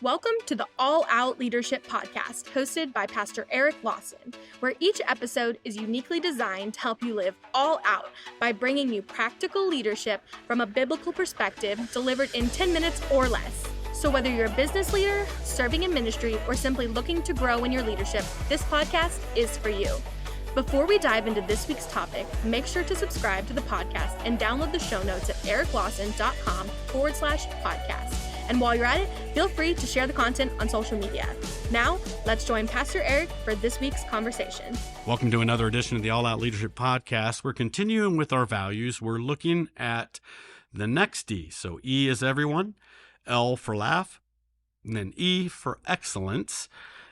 Welcome to the All Out Leadership Podcast, hosted by Pastor Eric Lawson, where each episode is uniquely designed to help you live all out by bringing you practical leadership from a biblical perspective delivered in 10 minutes or less. So whether you're a business leader, serving in ministry, or simply looking to grow in your leadership, this podcast is for you. Before we dive into this week's topic, make sure to subscribe to the podcast and download the show notes at ericlawson.com/podcast. And while you're at it, feel free to share the content on social media. Now, let's join Pastor Eric for this week's conversation. Welcome to another edition of the All Out Leadership Podcast. We're continuing with our values. We're looking at the next E. So E is everyone, L for laugh, and then E for excellence.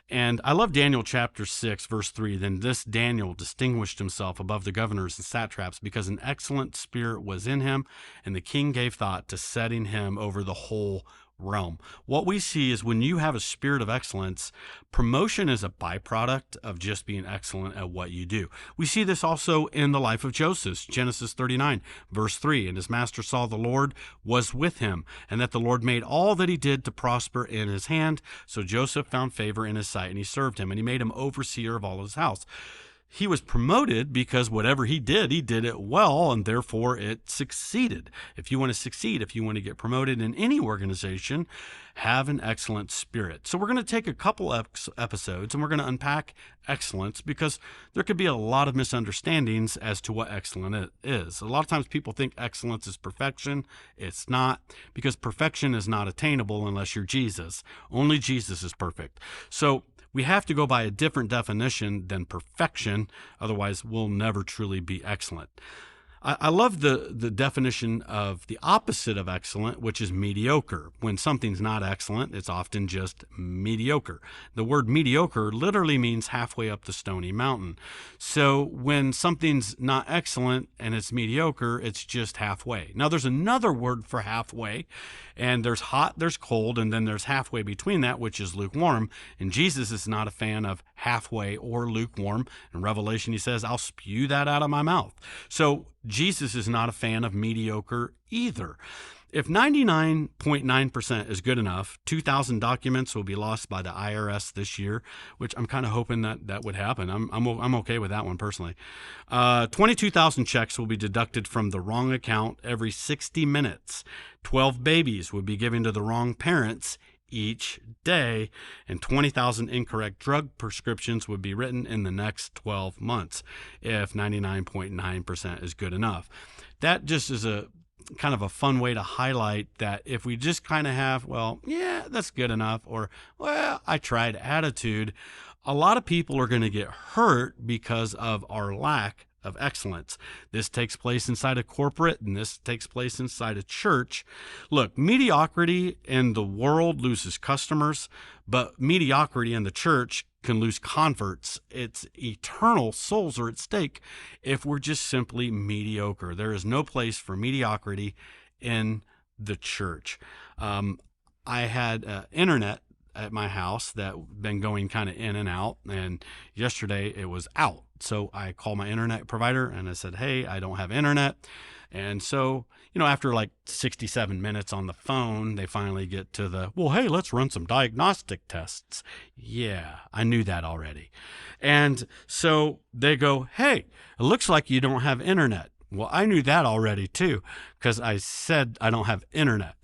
And I love Daniel chapter 6, verse 3. Then this Daniel distinguished himself above the governors and satraps because an excellent spirit was in him, and the king gave thought to setting him over the whole realm. What we see is when you have a spirit of excellence, promotion is a byproduct of just being excellent at what you do. We see this also in the life of Joseph. Genesis 39, verse 3. And his master saw the Lord was with him, and that the Lord made all that he did to prosper in his hand. So Joseph found favor in his sight, and he served him, and he made him overseer of all his house. He was promoted because whatever he did it well, and therefore it succeeded. If you want to succeed, if you want to get promoted in any organization, have an excellent spirit. So we're going to take a couple episodes and we're going to unpack excellence because there could be a lot of misunderstandings as to what excellence is. A lot of times people think excellence is perfection. It's not, because perfection is not attainable unless you're Jesus. Only Jesus is perfect. So we have to go by a different definition than perfection, otherwise we'll never truly be excellent. I love the definition of the opposite of excellent, which is mediocre. When something's not excellent, it's often just mediocre. The word mediocre literally means halfway up the stony mountain. So when something's not excellent and it's mediocre, it's just halfway. Now there's another word for halfway, and there's hot, there's cold, and then there's halfway between that, which is lukewarm. And Jesus is not a fan of halfway or lukewarm. In Revelation, he says, I'll spew that out of my mouth. So Jesus is not a fan of mediocre either. If 99.9% is good enough, 2,000 documents will be lost by the IRS this year, which I'm kind of hoping that would happen. I'm okay with that one personally. 22,000 checks will be deducted from the wrong account every 60 minutes. 12 babies would be given to the wrong parents each day, and 20,000 incorrect drug prescriptions would be written in the next 12 months if 99.9% is good enough. That just is a kind of a fun way to highlight that if we just kind of have, well, yeah, that's good enough, or, well, I tried attitude, a lot of people are going to get hurt because of our lack of excellence. This takes place inside a corporate, and this takes place inside a church. Look, mediocrity in the world loses customers, but mediocrity in the church can lose converts. Its eternal souls are at stake if we're just simply mediocre. There is no place for mediocrity in the church. I had internet at my house that been going kind of in and out, and yesterday it was out. So I called my internet provider and I said, hey, I don't have internet. And so, after like 67 minutes on the phone, they finally get to the, well, hey, let's run some diagnostic tests. Yeah, I knew that already. And so they go, hey, it looks like you don't have internet. Well, I knew that already too, because I said I don't have internet.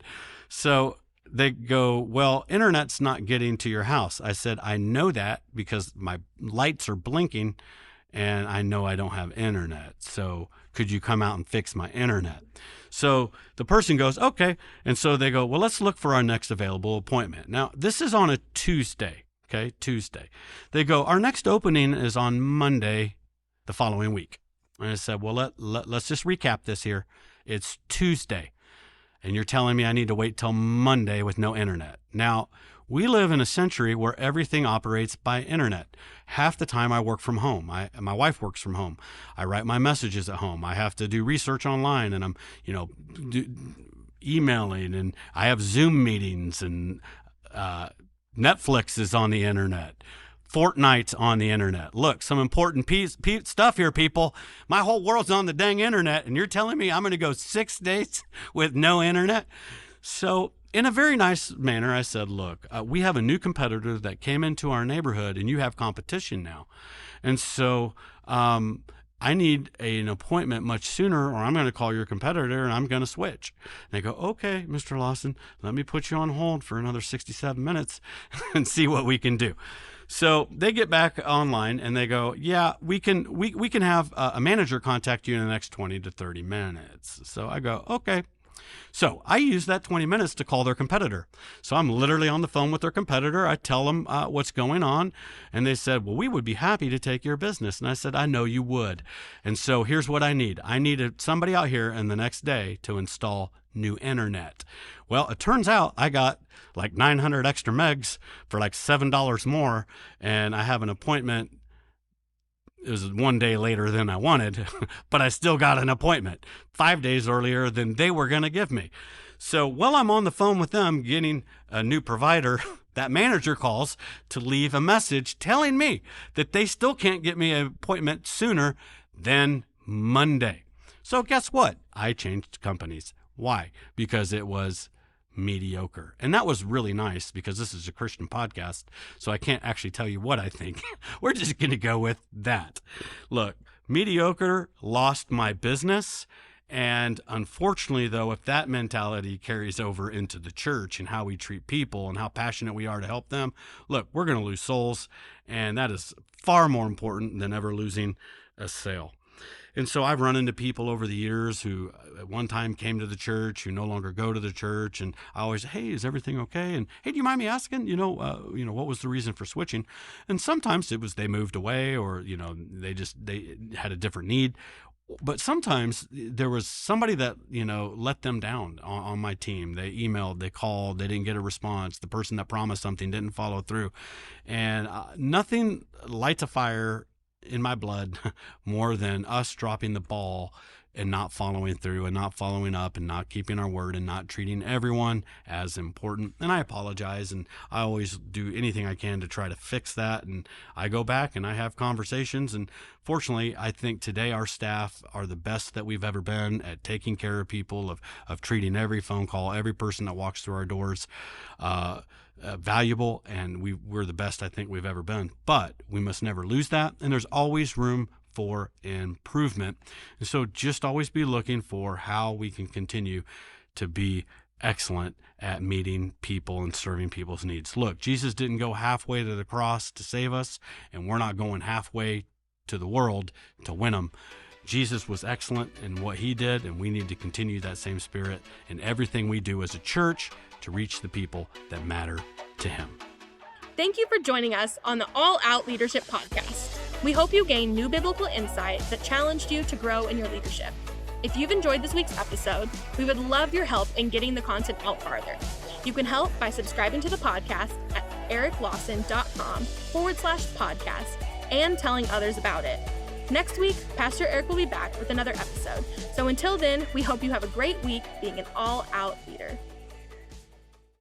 So they go, well, internet's not getting to your house. I said, I know that because my lights are blinking and I know I don't have internet. So could you come out and fix my internet? So the person goes, okay. And so they go, well, let's look for our next available appointment. Now, this is on a Tuesday, okay? Tuesday. They go, our next opening is on Monday the following week. And I said, well, let's just recap this here. It's Tuesday. And you're telling me I need to wait till Monday with no internet. Now, we live in a century where everything operates by internet. Half the time I work from home. My wife works from home. I write my messages at home. I have to do research online, and I'm, emailing, and I have Zoom meetings, and Netflix is on the internet. Fortnite's on the internet. Look, some important stuff here, people. My whole world's on the dang internet, and you're telling me I'm going to go 6 days with no internet? So in a very nice manner, I said, look, we have a new competitor that came into our neighborhood and you have competition now. And so I need an appointment much sooner or I'm going to call your competitor and I'm going to switch. And they go, okay, Mr. Lawson, let me put you on hold for another 67 minutes and see what we can do. So they get back online and they go, yeah, we can have a manager contact you in the next 20 to 30 minutes. So I go, okay. So I use that 20 minutes to call their competitor. So I'm literally on the phone with their competitor. I tell them what's going on. And they said, well, we would be happy to take your business. And I said, I know you would. And so here's what I need. I needed somebody out here in the next day to install new internet. Well, it turns out I got like 900 extra megs for like $7 more. And I have an appointment. It was 1 day later than I wanted, but I still got an appointment 5 days earlier than they were going to give me. So while I'm on the phone with them getting a new provider, that manager calls to leave a message telling me that they still can't get me an appointment sooner than Monday. So guess what? I changed companies. Why? Because it was mediocre. And that was really nice because this is a Christian podcast, so I can't actually tell you what I think. We're just going to go with that. Look, mediocre lost my business. And unfortunately, though, if that mentality carries over into the church and how we treat people and how passionate we are to help them, look, we're going to lose souls. And that is far more important than ever losing a sale. And so I've run into people over the years who at one time came to the church, who no longer go to the church. And I always say, hey, is everything okay? And hey, do you mind me asking, what was the reason for switching? And sometimes it was they moved away or, they had a different need. But sometimes there was somebody that, let them down on my team. They emailed, they called, they didn't get a response. The person that promised something didn't follow through. And nothing lights a fire in my blood more than us dropping the ball and not following through and not following up and not keeping our word and not treating everyone as important. And I apologize. And I always do anything I can to try to fix that. And I go back and I have conversations. And fortunately, I think today our staff are the best that we've ever been at taking care of people, of treating every phone call, every person that walks through our doors, valuable, and we're the best I think we've ever been. But we must never lose that, and there's always room for improvement. And so just always be looking for how we can continue to be excellent at meeting people and serving people's needs. Look, Jesus didn't go halfway to the cross to save us, and we're not going halfway to the world to win them. Jesus was excellent in what he did, and we need to continue that same spirit in everything we do as a church to reach the people that matter to him. Thank you for joining us on the All Out Leadership Podcast. We hope you gained new biblical insight that challenged you to grow in your leadership. If you've enjoyed this week's episode, we would love your help in getting the content out farther. You can help by subscribing to the podcast at ericlawson.com/podcast and telling others about it. Next week, Pastor Eric will be back with another episode. So until then, we hope you have a great week being an all-out leader.